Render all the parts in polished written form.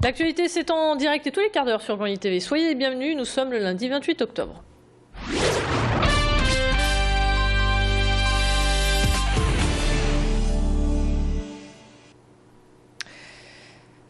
L'actualité, c'est en direct et tous les quarts d'heure sur Grand TV. Soyez les bienvenus, nous sommes le lundi 28 octobre.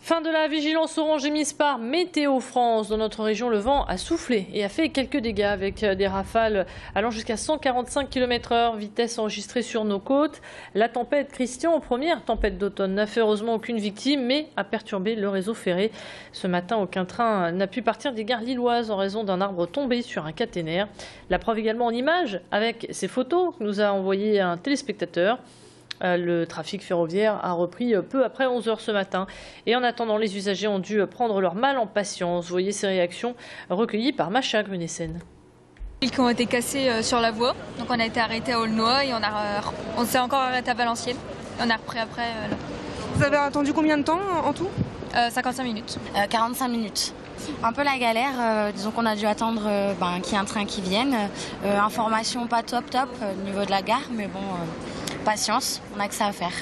Fin de la vigilance orange émise par Météo France. Dans notre région, le vent a soufflé et a fait quelques dégâts avec des rafales allant jusqu'à 145 km/h, vitesse enregistrée sur nos côtes. La tempête Christian, première tempête d'automne, n'a fait heureusement aucune victime, mais a perturbé le réseau ferré. Ce matin, aucun train n'a pu partir des gares lilloises en raison d'un arbre tombé sur un caténaire. La preuve également en images avec ces photos que nous a envoyées un téléspectateur. Le trafic ferroviaire a repris peu après 11 h ce matin. Et en attendant, les usagers ont dû prendre leur mal en patience. Vous voyez ces réactions recueillies par Macha Grunessen. Qui ont été cassés sur la voie. Donc on a été arrêté à Aulnoy et on s'est encore arrêté à Valenciennes. Et on a repris après. Vous avez attendu combien de temps en tout 55 minutes. 45 minutes. Un peu la galère, disons qu'on a dû attendre qu'il y ait un train qui vienne. Information pas top au niveau de la gare, mais bon, patience, on a que ça à faire.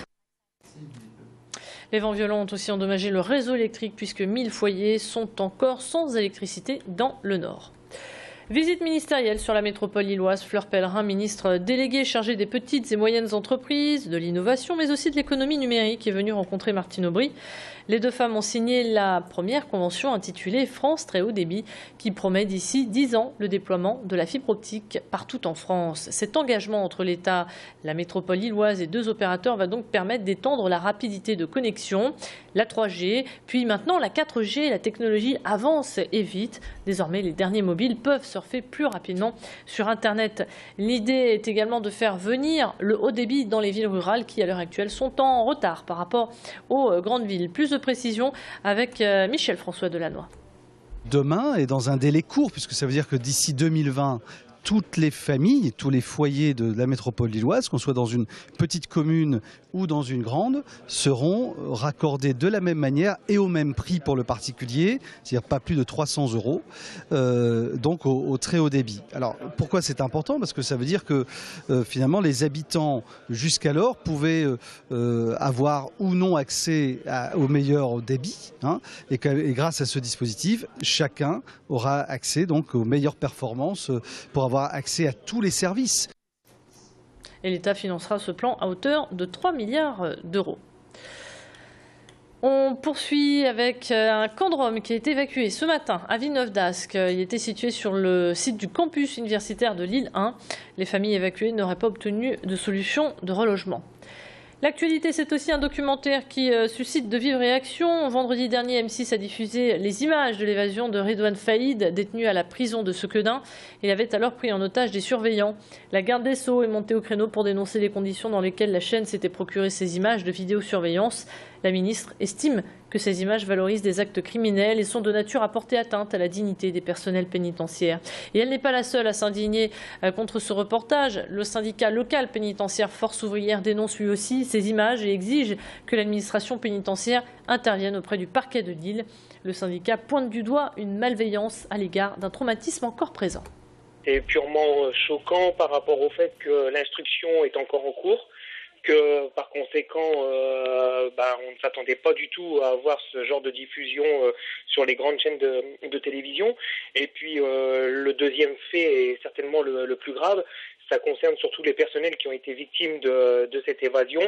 Les vents violents ont aussi endommagé le réseau électrique puisque 1000 foyers sont encore sans électricité dans le nord. Visite ministérielle sur la métropole lilloise. Fleur Pellerin, ministre déléguée chargée des petites et moyennes entreprises, de l'innovation, mais aussi de l'économie numérique, est venue rencontrer Martine Aubry. Les deux femmes ont signé la première convention intitulée France Très Haut Débit, qui promet d'ici 10 ans le déploiement de la fibre optique partout en France. Cet engagement entre l'État, la métropole lilloise et deux opérateurs va donc permettre d'étendre la rapidité de connexion, la 3G, puis maintenant la 4G. La technologie avance et vite. Désormais, les derniers mobiles peuvent surfer plus rapidement sur Internet. L'idée est également de faire venir le haut débit dans les villes rurales qui, à l'heure actuelle, sont en retard par rapport aux grandes villes. Plus de précision avec Michel François Delannoy. Demain et dans un délai court, puisque ça veut dire que d'ici 2020, toutes les familles, tous les foyers de la métropole lilloise, qu'on soit dans une petite commune ou dans une grande, seront raccordés de la même manière et au même prix pour le particulier, c'est-à-dire pas plus de 300 €, donc au très haut débit. Alors pourquoi c'est important? Parce que ça veut dire que finalement les habitants jusqu'alors pouvaient avoir ou non accès au meilleur débit, et grâce à ce dispositif, chacun aura accès donc aux meilleures performances pour avoir accès à tous les services. Et l'État financera ce plan à hauteur de 3 milliards d'euros. On poursuit avec un camp de Roms qui a été évacué ce matin à Villeneuve-d'Ascq. Il était situé sur le site du campus universitaire de Lille 1. Les familles évacuées n'auraient pas obtenu de solution de relogement. L'actualité, c'est aussi un documentaire qui suscite de vives réactions. Vendredi dernier, M6 a diffusé les images de l'évasion de Redouane Faïd, détenu à la prison de Sequedin. Il avait alors pris en otage des surveillants. La garde des Sceaux est montée au créneau pour dénoncer les conditions dans lesquelles la chaîne s'était procuré ces images de vidéosurveillance. La ministre estime que ces images valorisent des actes criminels et sont de nature à porter atteinte à la dignité des personnels pénitentiaires. Et elle n'est pas la seule à s'indigner contre ce reportage. Le syndicat local pénitentiaire Force ouvrière dénonce lui aussi ces images et exige que l'administration pénitentiaire intervienne auprès du parquet de Lille. Le syndicat pointe du doigt une malveillance à l'égard d'un traumatisme encore présent. C'est purement choquant par rapport au fait que l'instruction est encore en cours, que par conséquent on ne s'attendait pas du tout à avoir ce genre de diffusion sur les grandes chaînes de télévision. Et puis le deuxième fait est certainement le plus grave, ça concerne surtout les personnels qui ont été victimes de cette évasion,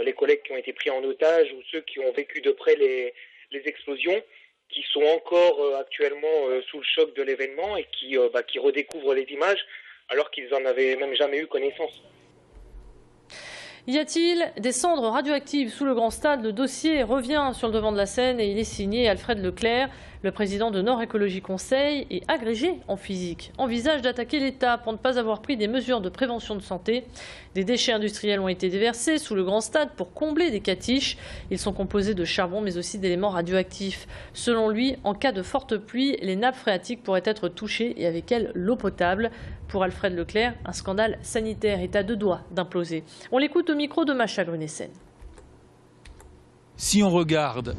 les collègues qui ont été pris en otage ou ceux qui ont vécu de près les explosions, qui sont encore actuellement sous le choc de l'événement et qui redécouvrent les images alors qu'ils n'en avaient même jamais eu connaissance. Y a-t-il des cendres radioactives sous le Grand Stade? Le dossier revient sur le devant de la scène et il est signé Alfred Leclerc. Le président de Nord Écologie Conseil et agrégé en physique envisage d'attaquer l'État pour ne pas avoir pris des mesures de prévention de santé. Des déchets industriels ont été déversés sous le Grand Stade pour combler des catiches. Ils sont composés de charbon mais aussi d'éléments radioactifs. Selon lui, en cas de forte pluie, les nappes phréatiques pourraient être touchées et avec elles l'eau potable. Pour Alfred Leclerc, un scandale sanitaire est à deux doigts d'imploser. On l'écoute au micro de Macha Grunessen. Si on regarde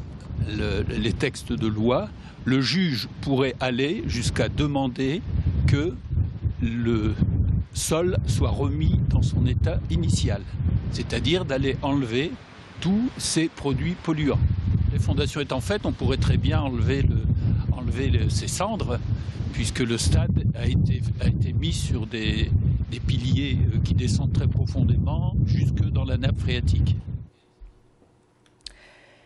les textes de loi, le juge pourrait aller jusqu'à demander que le sol soit remis dans son état initial, c'est-à-dire d'aller enlever tous ces produits polluants. les fondations étant faites, on pourrait très bien enlever ces cendres, puisque le stade a été mis sur des piliers qui descendent très profondément jusque dans la nappe phréatique.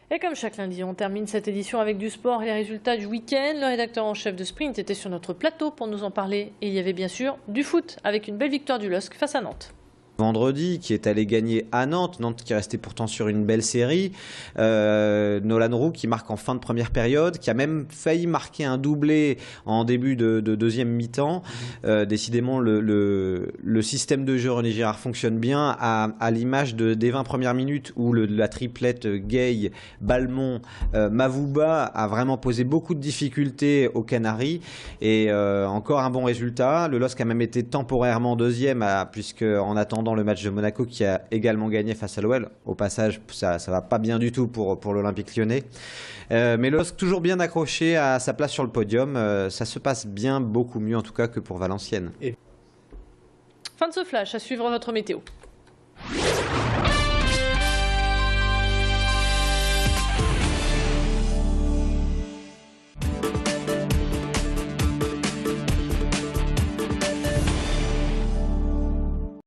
Et comme chaque lundi, on termine cette édition avec du sport et les résultats du week-end. Le rédacteur en chef de Sprint était sur notre plateau pour nous en parler. Et il y avait bien sûr du foot avec une belle victoire du LOSC face à Nantes. Vendredi, qui est allé gagner à Nantes, Nantes qui restait pourtant sur une belle série, Nolan Roux qui marque en fin de première période, qui a même failli marquer un doublé en début de deuxième mi-temps. Décidément, le système de jeu René Girard fonctionne bien à l'image des 20 premières minutes où la triplette Gay, Balmont, Mavouba a vraiment posé beaucoup de difficultés aux Canaries et encore un bon résultat. Le LOSC a même été temporairement deuxième puisque en attendant le match de Monaco qui a également gagné face à l'OL. Au passage, ça va pas bien du tout pour l'Olympique Lyonnais. Mais le LOSC toujours bien accroché à sa place sur le podium. Ça se passe bien, beaucoup mieux en tout cas que pour Valenciennes. Fin de ce flash, à suivre votre météo.